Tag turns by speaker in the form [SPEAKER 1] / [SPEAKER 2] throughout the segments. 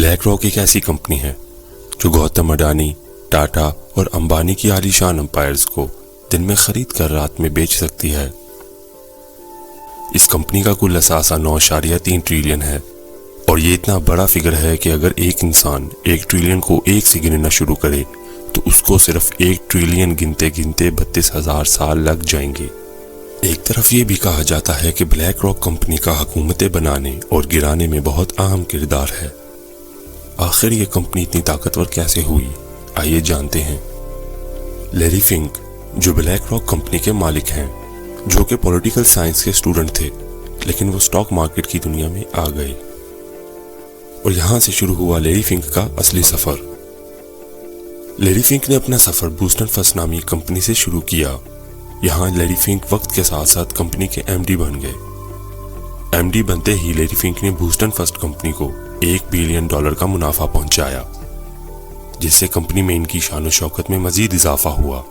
[SPEAKER 1] Black rock ایک ایسی company ہے جو گوتم اڈانی، ٹاٹا اور امبانی کی عالی شان امپائرز کو دن میں خرید کر رات میں بیچ سکتی ہے۔ اس کمپنی کا کل اثاثہ 9.3 ٹریلین ہے، اور یہ اتنا بڑا فگر ہے کہ اگر ایک انسان 1 ٹریلین کو 1 سے گننا شروع کرے تو اس کو صرف 1 ٹریلین گنتے گنتے 32,000 سال لگ جائیں گے۔ ایک طرف یہ بھی کہا جاتا ہے کہ بلیک راک کمپنی کا حکومتیں بنانے اور گرانے میں بہت اہم کردار ہے۔ آخر یہ کمپنی اتنی طاقتور کیسے ہوئی؟ آئیے جانتے ہیں۔ لیری فنک جو بلیک راک کمپنی کے مالک ہیں، جو کہ پولیٹیکل سائنس کے اسٹوڈنٹ تھے، لیکن وہ اسٹاک مارکیٹ کی دنیا میں آ گئے، اور یہاں سے شروع ہوا لیری فنک کا اصلی سفر۔ لیری فنک نے اپنا سفر بوسٹن فرسٹ نامی کمپنی سے شروع کیا۔ یہاں لیری فنک وقت کے ساتھ ساتھ کمپنی کے ایم ڈی بن گئے۔ ایم ڈی بنتے ہی لیری فنک نے بوسٹن فرسٹ کمپنی کو $1 بلین کا منافع پہنچایا، جس سے کمپنی میں ان کی شان و شوکت میں مزید اضافہ ہوا۔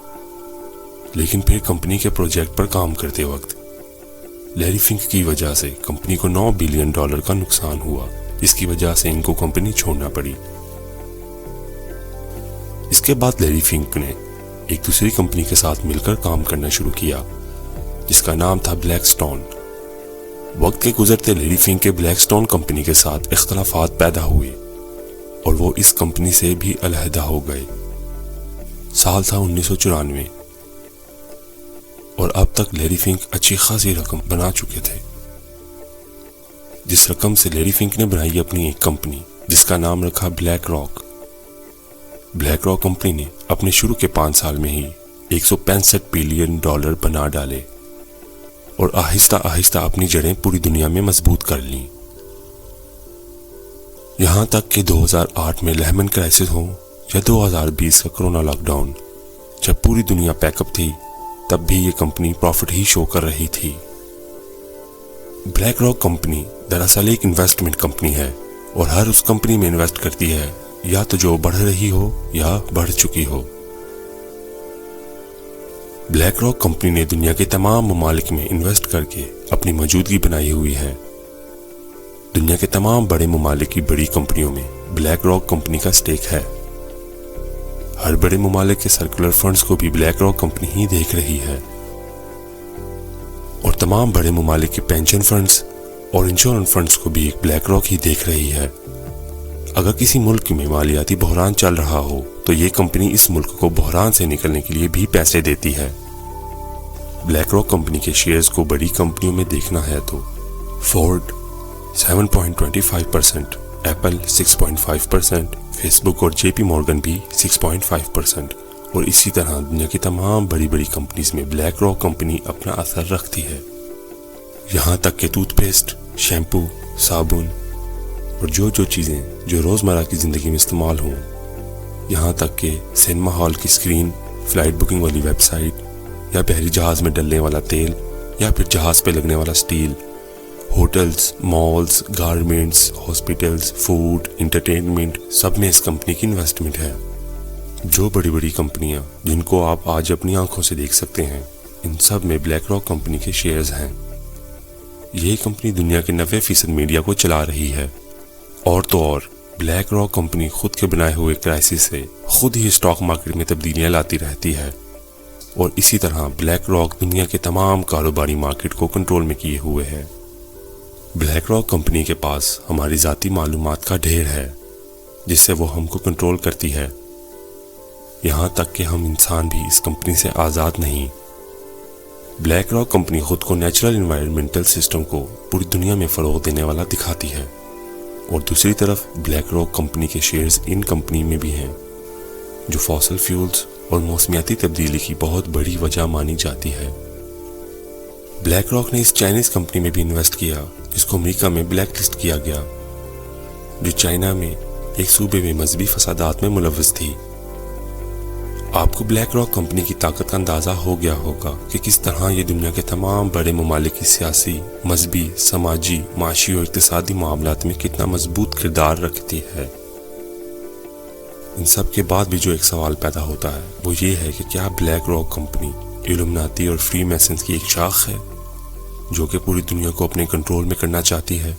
[SPEAKER 1] لیکن پھر کمپنی کے پروجیکٹ پر کام کرتے وقت لیری فنک کی وجہ سے کمپنی کو $9 بلین کا نقصان ہوا، جس کی وجہ سے ان کو کمپنی چھوڑنا پڑی۔ اس کے بعد لیری فنک نے ایک دوسری کمپنی کے ساتھ مل کر کام کرنا شروع کیا، جس کا نام تھا بلیک سٹون۔ وقت کے گزرتے لیری فنک کے بلیک سٹون کمپنی کے ساتھ اختلافات پیدا ہوئے، اور وہ اس کمپنی سے بھی علیحدہ ہو گئے۔ سال تھا 1994، اور اب تک لیری فنک اچھی خاصی رقم بنا چکے تھے، جس رقم سے لیری فنک نے بنائی اپنی ایک کمپنی جس کا نام رکھا black rock. Black rock company نے اپنے شروع کے 5 سال میں ہی $165 بلین بنا ڈالے، اور آہستہ آہستہ اپنی جڑیں پوری دنیا میں مضبوط کر لیں۔ یہاں تک کہ 2008 میں لیہمن کرائسس ہو یا 2020 کا کرونا لاک ڈاؤن، جب پوری دنیا پیک اپ تھی، تب بھی یہ کمپنی پروفٹ ہی شو کر رہی تھی۔ بلیک راک کمپنی دراصل ایک انویسٹمنٹ کمپنی ہے، اور ہر اس کمپنی میں انویسٹ کرتی ہے یا تو جو بڑھ رہی ہو یا بڑھ چکی ہو۔ بلیک راک کمپنی نے دنیا کے تمام ممالک میں انویسٹ کر کے اپنی موجودگی بنائی ہوئی ہے۔ دنیا کے تمام بڑے ممالک کی بڑی کمپنیوں میں بلیک راک کمپنی کا سٹیک ہے۔ ہر بڑے ممالک کے سرکولر فنڈز کو بھی بلیک راک کمپنی ہی دیکھ رہی ہے، اور تمام بڑے ممالک کے پینشن فنڈز اور انشورنس فنڈز کو بھی ایک بلیک راک ہی دیکھ رہی ہے۔ اگر کسی ملک میں مالیاتی بحران چل رہا ہو تو یہ کمپنی اس ملک کو بحران سے نکلنے کے لیے بھی پیسے دیتی ہے۔ بلیک راک کمپنی کے شیئرز کو بڑی کمپنیوں میں دیکھنا ہے تو فورڈ 7.25%، ایپل 6.5%، فیس بک اور جے پی مورگن بھی 6.5%، اور اسی طرح دنیا کی تمام بڑی بڑی کمپنیز میں بلیک راک کمپنی اپنا اثر رکھتی ہے۔ یہاں تک کہ ٹوتھ پیسٹ، شیمپو، صابن اور جو چیزیں جو روزمرہ کی زندگی میں استعمال ہوں، یہاں تک کہ سینما ہال کی اسکرین، فلائٹ بکنگ والی ویب سائٹ، یا بحری جہاز میں ڈلنے والا تیل، یا پھر جہاز پہ لگنے والا steel, hotels, malls, garments, hospitals, food, entertainment, سب میں اس کمپنی کی انویسٹمنٹ ہے۔ جو بڑی بڑی کمپنیاں جن کو آپ آج اپنی آنکھوں سے دیکھ سکتے ہیں، ان سب میں بلیک راک کمپنی کے شیئرز ہیں۔ یہ کمپنی دنیا کے 90% میڈیا کو چلا رہی ہے، اور تو اور بلیک راک کمپنی خود کے بنائے ہوئے کرائسس سے خود ہی اسٹاک مارکیٹ میں تبدیلیاں لاتی رہتی ہے، اور اسی طرح بلیک راک دنیا کے تمام کاروباری مارکیٹ کو کنٹرول میں کیے ہوئے ہے۔ بلیک راک کمپنی کے پاس ہماری ذاتی معلومات کا ڈھیر ہے، جس سے وہ ہم کو کنٹرول کرتی ہے۔ یہاں تک کہ ہم انسان بھی اس کمپنی سے آزاد نہیں۔ بلیک راک کمپنی خود کو نیچرل انوائرمنٹل سسٹم کو پوری دنیا میں فروغ دینے والا دکھاتی ہے، اور دوسری طرف بلیک راک کمپنی کے شیئرز ان کمپنی میں بھی ہیں جو فاسل فیولز اور موسمیاتی تبدیلی کی بہت بڑی وجہ مانی جاتی ہے۔ بلیک راک نے اس چائنیز کمپنی میں بھی انویسٹ کیا جس کو امریکہ میں بلیک لسٹ کیا گیا، جو چائنا میں ایک صوبے میں مذہبی فسادات میں ملوث تھی۔ آپ کو بلیک راک کمپنی کی طاقت کا اندازہ ہو گیا ہوگا کہ کس طرح یہ دنیا کے تمام بڑے ممالک کی سیاسی، مذہبی، سماجی، معاشی اور اقتصادی معاملات میں کتنا مضبوط کردار رکھتی ہے۔ ان سب کے بعد بھی جو ایک سوال پیدا ہوتا ہے وہ یہ ہے کہ کیا بلیک راک کمپنی ایلومناتی اور فری میسنز کی ایک شاخ ہے جو کہ پوری دنیا کو اپنے کنٹرول میں کرنا چاہتی ہے؟